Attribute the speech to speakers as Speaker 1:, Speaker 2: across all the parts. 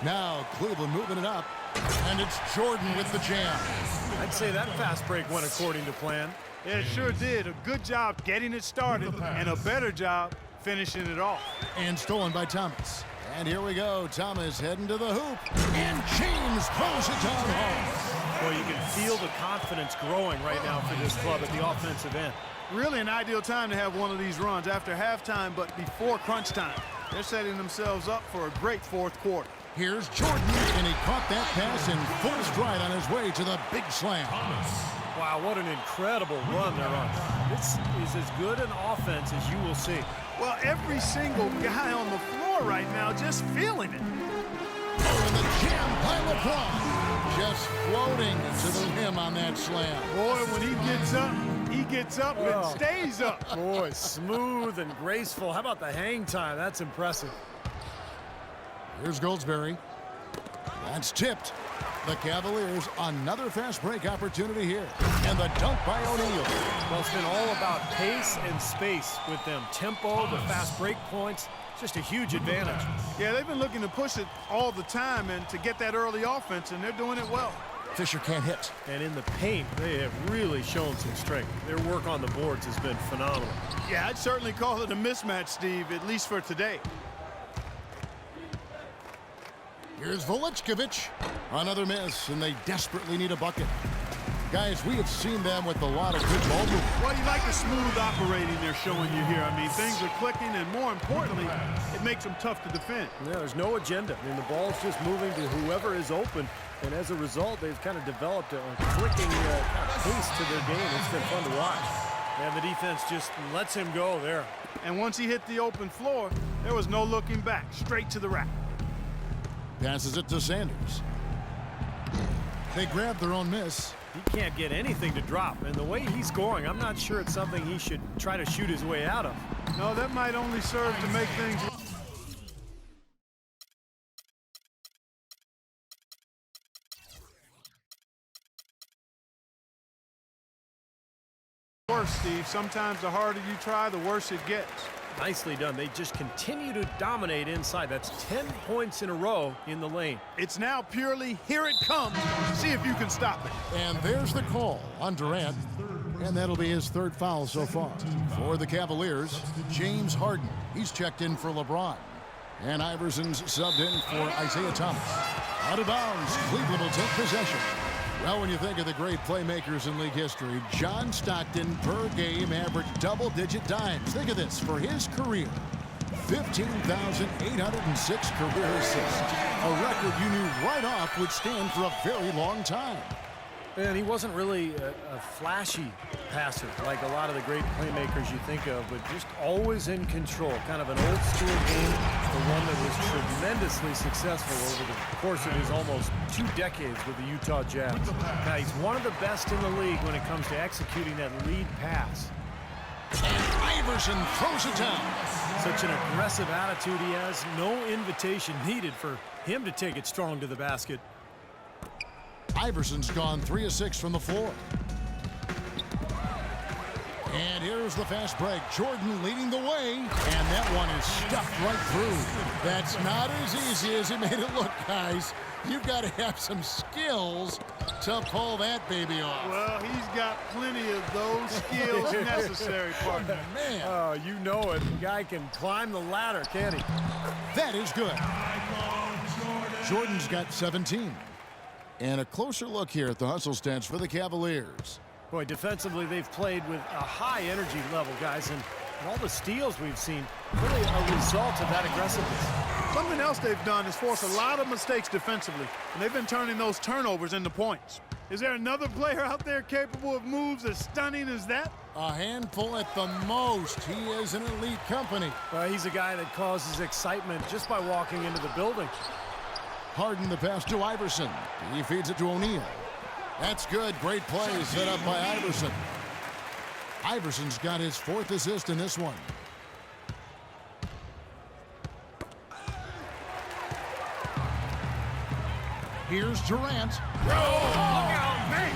Speaker 1: Now Cleveland moving it up, and it's Jordan with the jam.
Speaker 2: I'd say that fast break went according to plan.
Speaker 3: Yeah, it sure did. A good job getting it started and a better job finishing it off.
Speaker 1: And stolen by Thomas. And here we go. Thomas heading to the hoop. And James throws it down home.
Speaker 2: Well, you can feel the confidence growing right now for this club at the offensive end.
Speaker 3: Really an ideal time to have one of these runs after halftime, but before crunch time. They're setting themselves up for a great fourth quarter.
Speaker 1: Here's Jordan, and he caught that pass in full stride on his way to the big slam.
Speaker 2: Wow, what an incredible run they're on. This is as good an offense as you will see.
Speaker 3: Well, every single guy on the floor right now just feeling it.
Speaker 1: And the jam by LeBron. Just floating to the rim on that slam.
Speaker 3: Boy, when he gets up and stays up.
Speaker 2: Boy, smooth and graceful. How about the hang time? That's impressive.
Speaker 1: Here's Goldsberry. That's tipped. The Cavaliers, another fast break opportunity here. And the dunk by O'Neal.
Speaker 2: Well, it's been all about pace and space with them. Tempo, the fast break points, just a huge advantage.
Speaker 3: Yeah, they've been looking to push it all the time and to get that early offense, and they're doing it well.
Speaker 1: Fisher can't hit.
Speaker 2: And in the paint, they have really shown some strength. Their work on the boards has been phenomenal.
Speaker 3: Yeah, I'd certainly call it a mismatch, Steve, at least for today.
Speaker 1: Here's Veličković. Another miss, and they desperately need a bucket. Guys, we have seen them with a lot of good ball movement.
Speaker 3: Well, you like the smooth operating they're showing you here. I mean, things are clicking, and more importantly, it makes them tough to defend.
Speaker 2: Yeah, there's no agenda. I mean, the ball's just moving to whoever is open, and as a result, they've kind of developed a clicking kind of pace to their game. It's been fun to watch. And the defense just lets him go there.
Speaker 3: And once he hit the open floor, there was no looking back, straight to the rack.
Speaker 1: Passes it to Sanders. They grab their own miss.
Speaker 2: He can't get anything to drop, and the way he's scoring, I'm not sure it's something he should try to shoot his way out of.
Speaker 3: No, that might only serve to make things worse, Steve. Sometimes the harder you try, the worse it gets.
Speaker 2: Nicely done. They just continue to dominate inside. That's 10 points in a row in the lane.
Speaker 3: It's now purely here it comes. See if you can stop it.
Speaker 1: And there's the call on Durant. And that'll be his third foul so far. For the Cavaliers, James Harden. He's checked in for LeBron. And Iverson's subbed in for Isaiah Thomas. Out of bounds, Cleveland will take possession. Well, when you think of the great playmakers in league history, John Stockton per game averaged double-digit dimes. Think of this, for his career, 15,806 career assists. A record you knew right off would stand for a very long time.
Speaker 2: And he wasn't really a flashy passer like a lot of the great playmakers you think of, but just always in control. Kind of an old-school game, the one that was tremendously successful over the course of his almost 2 decades with the Utah Jazz. Now, he's one of the best in the league when it comes to executing that lead pass.
Speaker 1: And Iverson throws it down.
Speaker 2: Such an aggressive attitude he has. No invitation needed for him to take it strong to the basket.
Speaker 1: Iverson's gone 3 of 6 from the floor. And here's the fast break. Jordan leading the way. And that one is stuffed right through. That's not as easy as it made it look, guys. You've got to have some skills to pull that baby off.
Speaker 3: Well, he's got plenty of those skills necessary, partner.
Speaker 1: Man.
Speaker 2: Oh, you know it. The guy can climb the ladder, can't he?
Speaker 1: That is good. Jordan's got 17. And a closer look here at the hustle stats for the Cavaliers.
Speaker 2: Boy, defensively, they've played with a high energy level, guys, and all the steals we've seen, really a result of that aggressiveness.
Speaker 3: Something else they've done is force a lot of mistakes defensively, and they've been turning those turnovers into points. Is there another player out there capable of moves as stunning as that?
Speaker 1: A handful at the most. He is an elite company.
Speaker 2: He's a guy that causes excitement just by walking into the building.
Speaker 1: Harden the pass to Iverson. He feeds it to O'Neal. That's good. Great play set up by Iverson. Iverson's got his 4th assist in this one. Here's Durant.
Speaker 3: Oh, look out, man!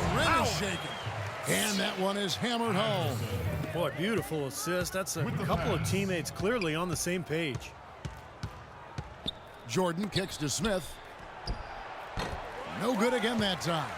Speaker 1: The rim is shaken. And that one is hammered home.
Speaker 2: Boy, beautiful assist. That's a couple of teammates clearly on the same page.
Speaker 1: Jordan kicks to Smith. No good again that time.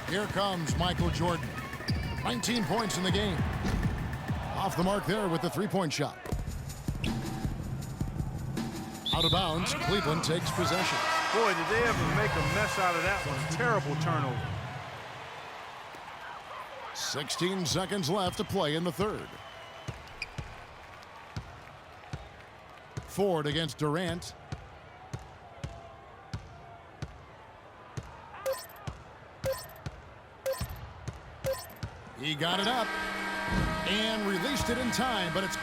Speaker 1: Here comes Michael Jordan. 19 points in the game. Off the mark there with the three-point shot. Out of bounds, Cleveland takes possession.
Speaker 3: Boy, did they ever make a mess out of that one. Terrible turnover.
Speaker 1: 16 seconds left to play in the third. Ford against Durant. He got it up and released it in time, but it's...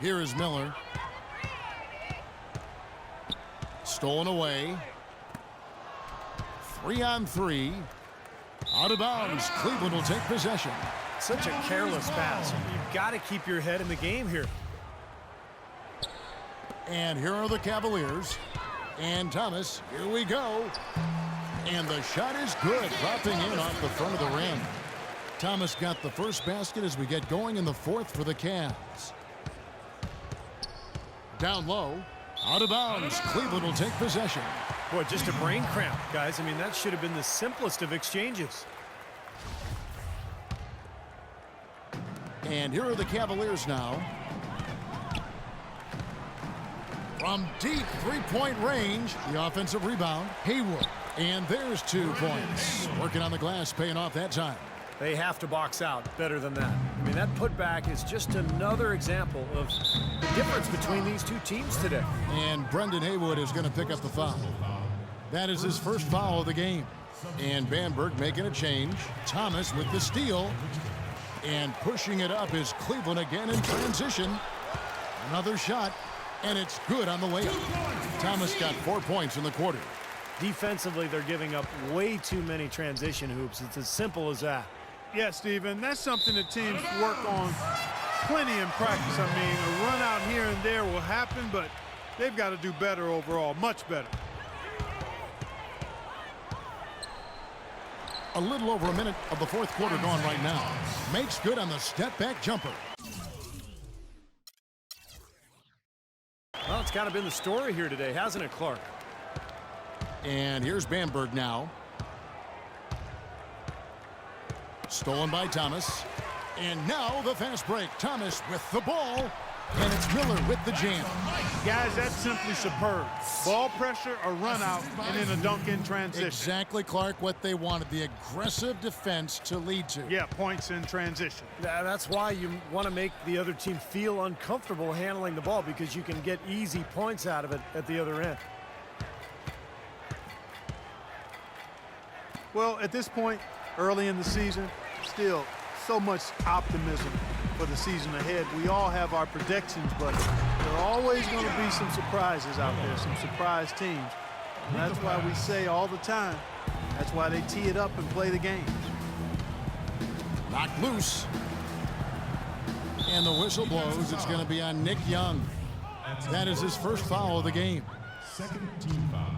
Speaker 1: Here is Miller. Stolen away. 3-on-3. Out of bounds. Cleveland will take possession.
Speaker 2: Such a careless pass. You've got to keep your head in the game here.
Speaker 1: And here are the Cavaliers. And Thomas, here we go. And the shot is good, dropping in off the front of the rim. Thomas got the first basket as we get going in the fourth for the Cavs. Down low, out of bounds. Cleveland will take possession.
Speaker 2: Boy, just a brain cramp, guys. I mean, that should have been the simplest of exchanges.
Speaker 1: And here are the Cavaliers now. From deep three-point range, the offensive rebound, Haywood. And there's 2 points. Working on the glass, paying off that time.
Speaker 2: They have to box out better than that. I mean, that putback is just another example of the difference between these two teams today.
Speaker 1: And Brendan Haywood is going to pick up the foul. That is his first foul of the game. And Bamberg making a change. Thomas with the steal. And pushing it up is Cleveland again in transition. Another shot, and it's good on the layup. Thomas got 4 points in the quarter.
Speaker 2: Defensively, they're giving up way too many transition hoops. It's as simple as that.
Speaker 3: Yeah, Steven, that's something that teams work on plenty in practice. I mean, a run out here and there will happen, but they've got to do better overall, much better.
Speaker 1: A little over a minute of the fourth quarter gone right now. Makes good on the step-back jumper.
Speaker 2: Well, it's kind of been the story here today, hasn't it, Clark?
Speaker 1: And here's Bamberg now. Stolen by Thomas. And now the fast break. Thomas with the ball. And it's Miller with the jam.
Speaker 3: Guys, that's simply superb. Ball pressure, a run out, and then a dunk in transition.
Speaker 1: Exactly, Clark, what they wanted. The aggressive defense to lead to.
Speaker 3: Yeah, points in transition.
Speaker 2: That's why you want to make the other team feel uncomfortable handling the ball, because you can get easy points out of it at the other end.
Speaker 3: Well, at this point, early in the season, still so much optimism for the season ahead. We all have our predictions, but there are always going to be some surprises out there, some surprise teams. And that's why we say all the time, that's why they tee it up and play the game.
Speaker 1: Knocked loose. And the whistle blows. It's going to be on Nick Young. That is his first foul of the game.
Speaker 4: Second team foul.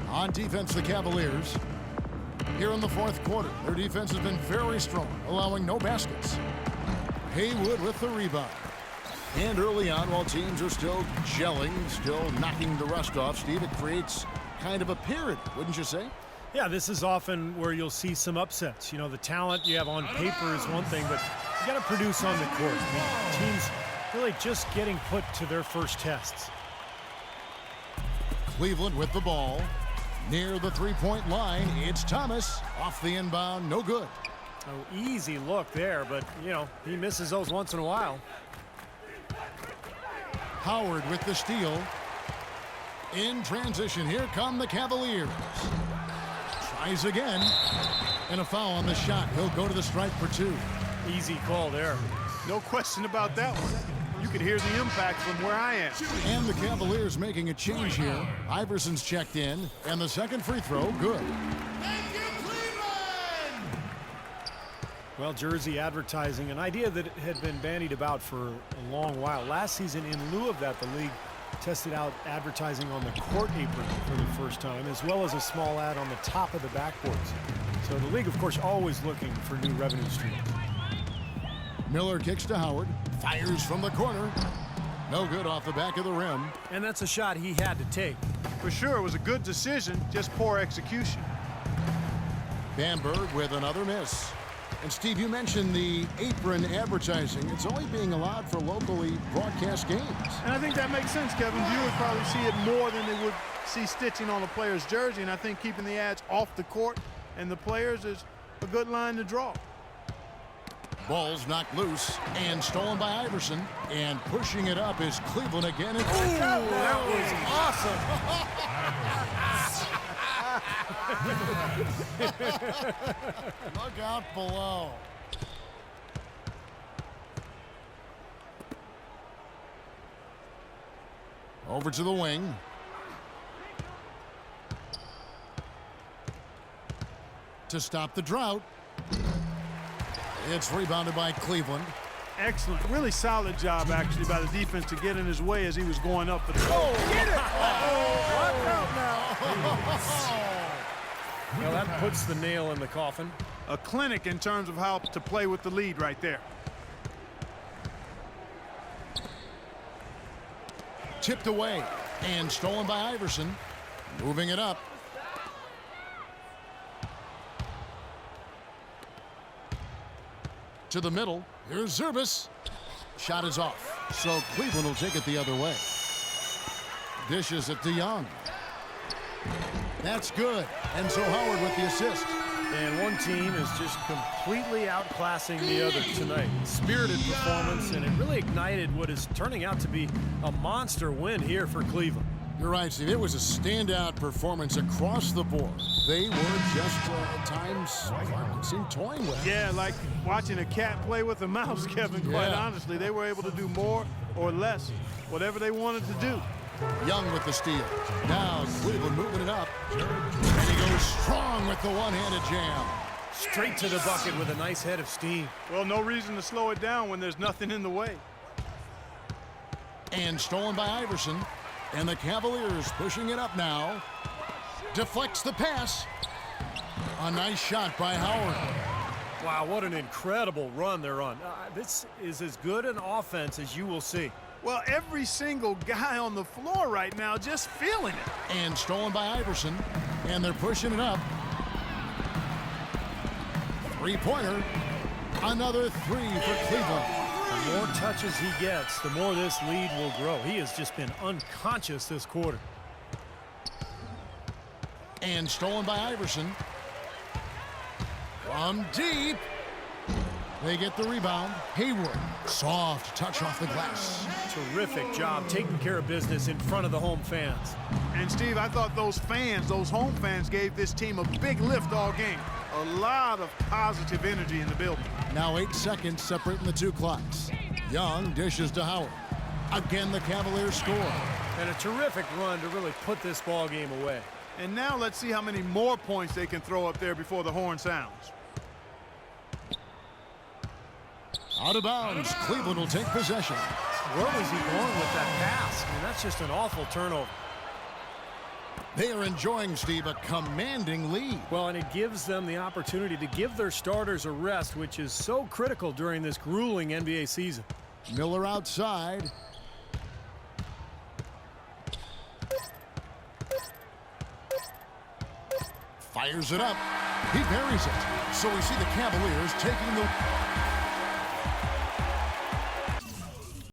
Speaker 1: On defense, the Cavaliers. Here in the fourth quarter, their defense has been very strong, allowing no baskets. Haywood with the rebound. And early on, while teams are still gelling, still knocking the rust off, Steve, it creates kind of a parity, wouldn't you say?
Speaker 2: Yeah, this is often where you'll see some upsets. You know, the talent you have on paper is one thing, but you got to produce on the court. I mean, teams really just getting put to their first tests.
Speaker 1: Cleveland with the ball. Near the three-point line, it's Thomas. Off the inbound, no good.
Speaker 2: Oh, easy look there, but, you know, he misses those once in a while.
Speaker 1: Howard with the steal. In transition, here come the Cavaliers. Tries again. And a foul on the shot. He'll go to the stripe for 2.
Speaker 2: Easy call there.
Speaker 3: No question about that one. You could hear the impact from where I am.
Speaker 1: And the Cavaliers making a change here. Iverson's checked in, and the second free throw, good.
Speaker 2: Well, jersey advertising, an idea that had been bandied about for a long while. Last season, in lieu of that, the league tested out advertising on the court apron for the first time, as well as a small ad on the top of the backboards. So the league, of course, always looking for new revenue streams.
Speaker 1: Miller kicks to Howard, fires from the corner. No good off the back of the rim.
Speaker 2: And that's a shot he had to take.
Speaker 3: For sure, it was a good decision, just poor execution.
Speaker 1: Bamberg with another miss. And Steve, you mentioned the apron advertising. It's only being allowed for locally broadcast games.
Speaker 3: And I think that makes sense, Kevin. Viewers probably see it more than they would see stitching on a player's jersey, and I think keeping the ads off the court and the players is a good line to draw.
Speaker 1: Ball's knocked loose and stolen by Iverson. And pushing it up is Cleveland again. And
Speaker 2: That was awesome.
Speaker 1: Look out below. Over to the wing. To stop the drought. It's rebounded by Cleveland.
Speaker 3: Excellent. Really solid job, actually, by the defense to get in his way as he was going up for the goal.
Speaker 2: Get it! Watch out now. Well, that puts the nail in the coffin.
Speaker 3: A clinic in terms of how to play with the lead right there.
Speaker 1: Tipped away and stolen by Iverson. Moving it up. To the middle. Here's Zurbis. Shot is off. So Cleveland will take it the other way. Dishes it to Young. That's good. And so Howard with the assist.
Speaker 2: And one team is just completely outclassing the other tonight. Spirited performance, and it really ignited what is turning out to be a monster win here for Cleveland.
Speaker 1: You're right, Steve. It was a standout performance across the board. They were just, at times, it seemed toying with it.
Speaker 3: Yeah, like watching a cat play with a mouse, Kevin, quite honestly. They were able to do more or less, whatever they wanted to do.
Speaker 1: Young with the steal. Now Cleveland moving it up. And he goes strong with the one-handed jam.
Speaker 2: Straight to the bucket with a nice head of steam.
Speaker 3: Well, no reason to slow it down when there's nothing in the way.
Speaker 1: And stolen by Iverson. And the Cavaliers pushing it up now. Deflects the pass. A nice shot by Howard.
Speaker 2: Wow, what an incredible run they're on. This is as good an offense as you will see.
Speaker 3: Well, every single guy on the floor right now just feeling it.
Speaker 1: And stolen by Iverson. And they're pushing it up. Three-pointer. Another three for Cleveland.
Speaker 2: The more touches he gets, the more this lead will grow. He has just been unconscious this quarter.
Speaker 1: And stolen by Iverson. From deep. They get the rebound. Hayward. Soft touch off the glass.
Speaker 2: Terrific job taking care of business in front of the home fans.
Speaker 3: And, Steve, I thought those fans, those home fans, gave this team a big lift all game. A lot of positive energy in the building.
Speaker 1: Now 8 seconds separating the two clocks. Young dishes to Howard. Again, the Cavaliers score.
Speaker 2: And a terrific run to really put this ball game away.
Speaker 3: And now let's see how many more points they can throw up there before the horn sounds.
Speaker 1: Out of bounds. Cleveland will take possession.
Speaker 2: Where was he going with that pass? I mean, that's just an awful turnover.
Speaker 1: They are enjoying, Steve, a commanding lead.
Speaker 2: Well, and it gives them the opportunity to give their starters a rest, which is so critical during this grueling NBA season.
Speaker 1: Miller outside. Fires it up. He buries it. So we see the Cavaliers taking the...